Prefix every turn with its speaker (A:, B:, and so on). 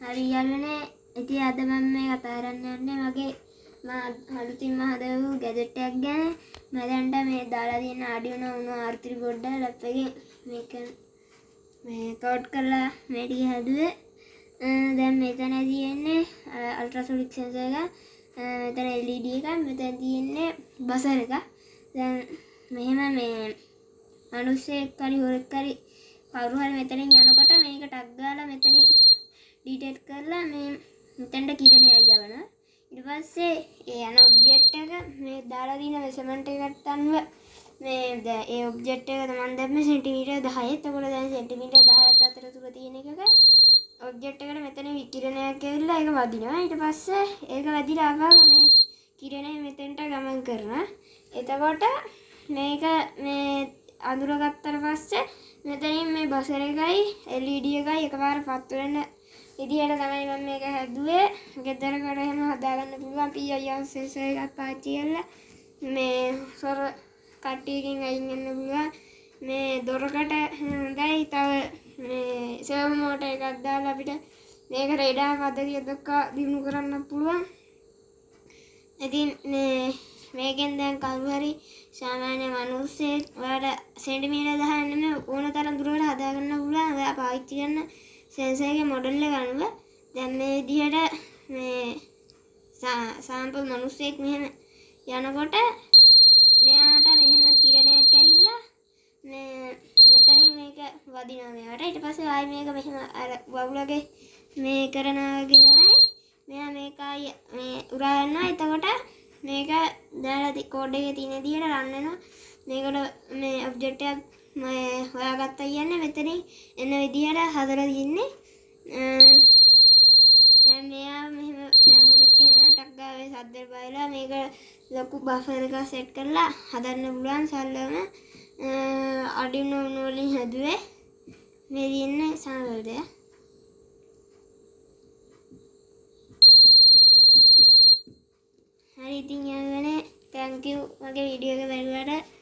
A: හරි යාළුවනේ ඉතින් අද මම මේ කතා කරන්න යන්නේ මගේ අලුතින්ම හදපු ගැජට් එකක් ගැන. මම දැන්ට මේ දාලා තියෙන Arduino Uno R3 board එක ලැප් එකේ මේක මේ කවුට් කරලා මේ ටික හැදුවේ. දැන් මෙතන තියෙන්නේ අල්ට්‍රාසොනික් සෙන්සර් එක. මෙතන LED එකක්. මෙතන තියෙන්නේ බසර් එකක්. දැන් මෙහෙම මේ මිනිස්සෙක් හරි හොරෙක් හරි කවුරු හරි මෙතනින් යනකොට මේක ටක් ගාලා මෙතනින් ඩිටෙක්ට් කරලා මේ මෙතෙන්ට කිරණය යවනවා. ඊට පස්සේ ඒ යන ඔබ්ජෙක්ට් එක මේ දාලා දින මෙෂර්මන්ට් එකට අනුව මේ ඒ ඔබ්ජෙක්ට් එක තමන් දැම්මේ සෙන්ටිමීටර් 10. එතකොට දැන් සෙන්ටිමීටර් 10ත් අතර තුර තියෙන එකක ඔබ්ජෙක්ට් එකට මෙතන විකිරණයක් ඇවිල්ලා ඒක වදිනවා. ඊට පස්සේ ඒක වැදිලා ආවම මේ කිරණය මෙතෙන්ට ගමන් කරනවා. එතකොට මේක මේ අඳුරගත්තට පස්සේ මෙතනින් මේ බසර් එකයි LED එකයි එකපාර පත් වෙන විදියට තමයි මම මේක හැදුවේ. ගෙදරකට එහෙම හදාගන්න පුළුවන් PIR සෙන්සර් එකක් පාවිච්චි කරලා මේ සොර කට්ටියකින් අයින් වෙන්න පුළුවන්. මේ දොරකට හොඳයි. තව මේ සර්වර් මෝටර් එකක් දාලා අපිට මේක රේඩාර් පද්ධතිය දක්වා දිනු කරන්න පුළුවන්. ඉතින් මේකෙන් දැන් කවුරු හරි සාමාන්‍ය මිනිස්සෙක් ඔයාලට සෙන්ටිමීටර් 10 නෙමෙයි ඕන තරම් දුරකට හදාගන්න පුළුවන්. ඔයා පාවිච්චි කරන සෙන්සර් එකේ මොඩල් එක අනුව දැන් මේ විදිහට මේ සාම්පල් මිනිස්සෙක් මෙහෙම යනකොට මෙයාට මෙහෙම කිරණයක් ඇවිල්ලා මේ මෙතනින් මේක වදිනවා මෙයාට. ඊට පස්සේ ආයි මේක මෙහෙම අර වවුලගේ මේ කරනවා වගේ තමයි මෙයා මේක ආයි මේ උරා ගන්නවා. එතකොට මේක දාලා කෝඩ් එකේ තියෙන විදිහට රන් වෙනවා. මේකට මේ ඔබ්ජෙක්ට් එකක් මේ හොයාගත්තා කියන්නේ මෙතනින් එන විදිහට හදලා තින්නේ. දැන් මෙයා මෙහෙම දැන් හොරෙක් කෙනා ටක් ගාවේ සද්දෙට බයලා මේක ලොකු බෆර් එකක් සෙට් කරලා හදන්න පුළුවන් සල්ලම Arduino Uno වලින් හැදුවේ. මේ තියෙන්නේ සාමාන්‍යද හරි ඉතින් යාළුවනේ thank you මගේ වීඩියෝ එක බලුවට.